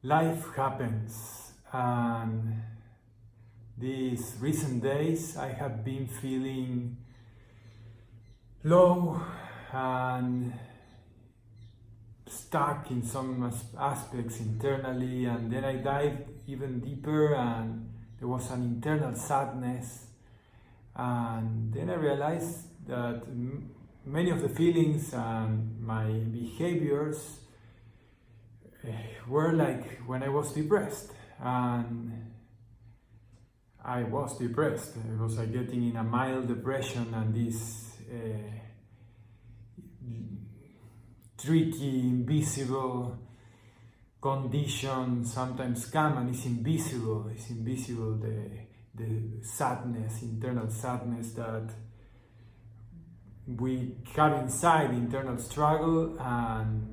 Life happens, and these recent days I have been feeling low and stuck in some aspects internally, and then I dived even deeper and there was an internal sadness, and then I realized that many of the feelings and my behaviors were like when I was depressed, and I was depressed. I was like getting in a mild depression, and this tricky, invisible condition sometimes come, and it's invisible. It's invisible, the sadness, internal sadness that we have inside, internal struggle, and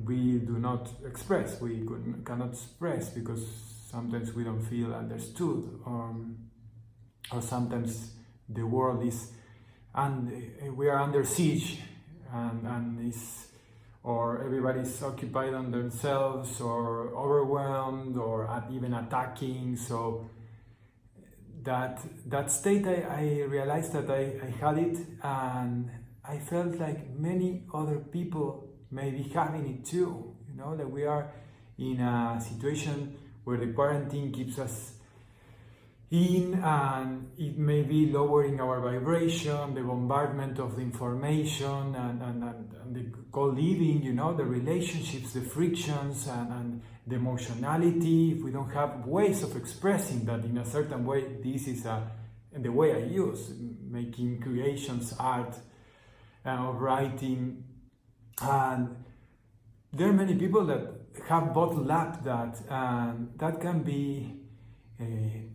we do not express. We cannot express because sometimes we don't feel understood, or sometimes the world is, and we are under siege, and is, or everybody's occupied on themselves, or overwhelmed, or even attacking. So that state, I realized that I had it, and I felt like many other people may be having it too. You know, that we are in a situation where the quarantine keeps us in, and it may be lowering our vibration, the bombardment of the information, and the co-living, you know, the relationships, the frictions, and the emotionality. If we don't have ways of expressing that in a certain way, this is the way I use, making creations, art, writing. And there are many people that have bottled up that, and that can be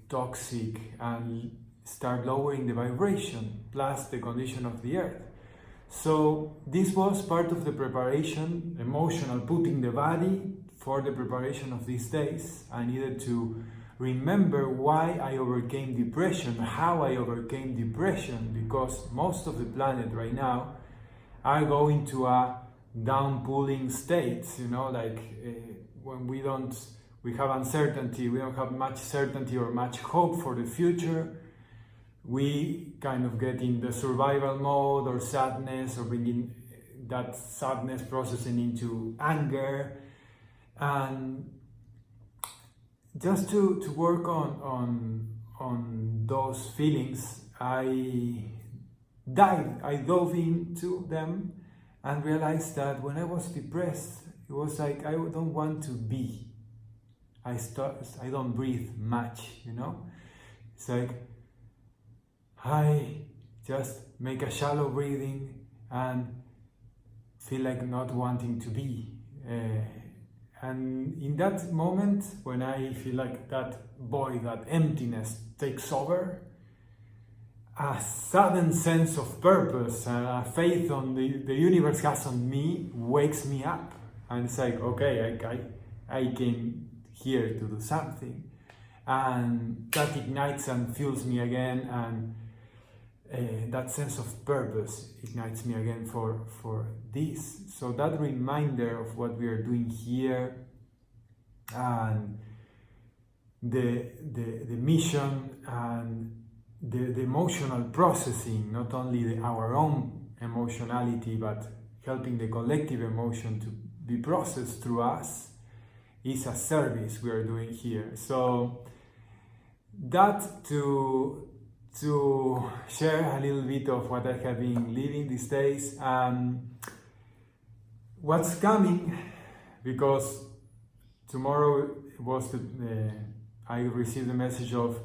toxic and start lowering the vibration, plus the condition of the earth. So this was part of the preparation, emotional, putting the body for the preparation of these days. I needed to remember why I overcame depression, how I overcame depression, because most of the planet right now are going to a down-pulling states, you know, like when we have uncertainty, we don't have much certainty or much hope for the future, we kind of get in the survival mode, or sadness, or bringing that sadness processing into anger. And just to work on those feelings, I dove into them and realized that when I was depressed, it was like I don't want to be. I don't breathe much, you know? It's like I just make a shallow breathing and feel like not wanting to be. And in that moment, when I feel like that void, that emptiness takes over, a sudden sense of purpose, a faith on the universe has on me, wakes me up. And it's like, okay, I came here to do something. And that ignites and fuels me again, and that sense of purpose ignites me again for this. So that reminder of what we are doing here, and the mission, and the emotional processing, not only our own emotionality, but helping the collective emotion to be processed through us, is a service we are doing here. So that to share a little bit of what I have been living these days, what's coming, because tomorrow was I received the message of,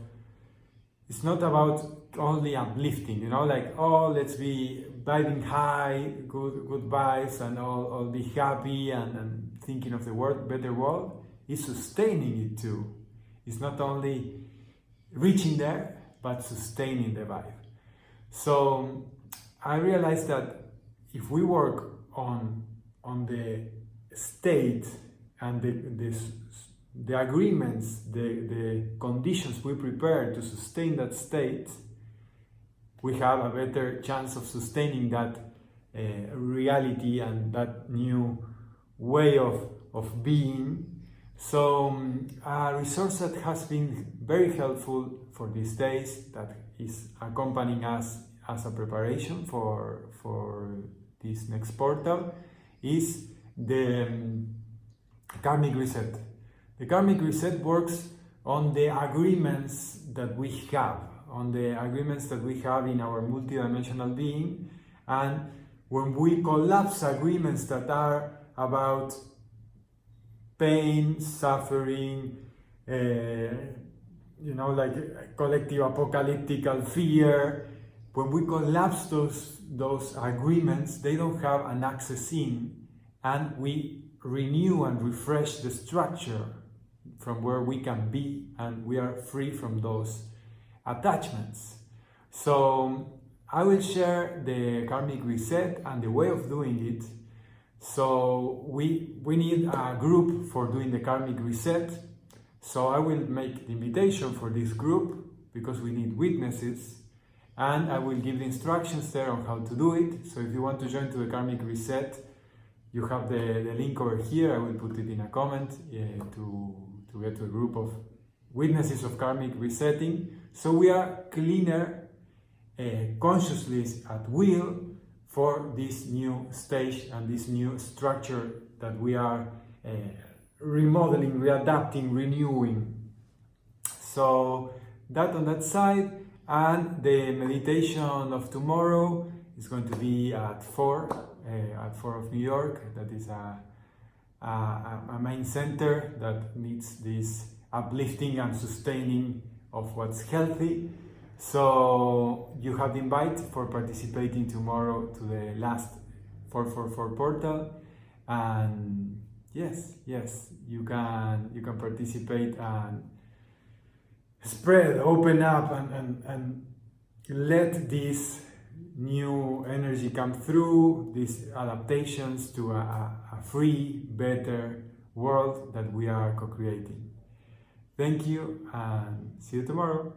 it's not about only uplifting, you know, like, oh, let's be vibing high, good vibes, and all be happy and thinking of the better world. It's sustaining it too. It's not only reaching there, but sustaining the vibe. So I realized that if we work on the state and the agreements, the conditions we prepare to sustain that state, we have a better chance of sustaining that reality and that new way of being. So a resource that has been very helpful for these days, that is accompanying us as a preparation for this next portal, is the Karmic Reset. The Karmic Reset works on the agreements that we have, in our multidimensional being, and when we collapse agreements that are about pain, suffering, like collective apocalyptic fear, when we collapse those agreements, they don't have an access in, and we renew and refresh the structure from where we can be, and we are free from those attachments. So I will share the Karmic Reset and the way of doing it. So we need a group for doing the Karmic Reset. So I will make the invitation for this group because we need witnesses, and I will give the instructions there on how to do it. So if you want to join to the Karmic Reset, you have the link over here. I will put it in a comment to get to a group of witnesses of Karmic Resetting. So we are cleaner, consciously at will, for this new stage and this new structure that we are remodeling, readapting, renewing. So that on that side, and the meditation of tomorrow is going to be at 4 of New York. That is a main center that needs this uplifting and sustaining of what's healthy. So you have the invite for participating tomorrow to the last 444 portal, and yes, you can participate and spread, open up, and let this new energy come through, these adaptations to a free, better world that we are co-creating. Thank you, and see you tomorrow.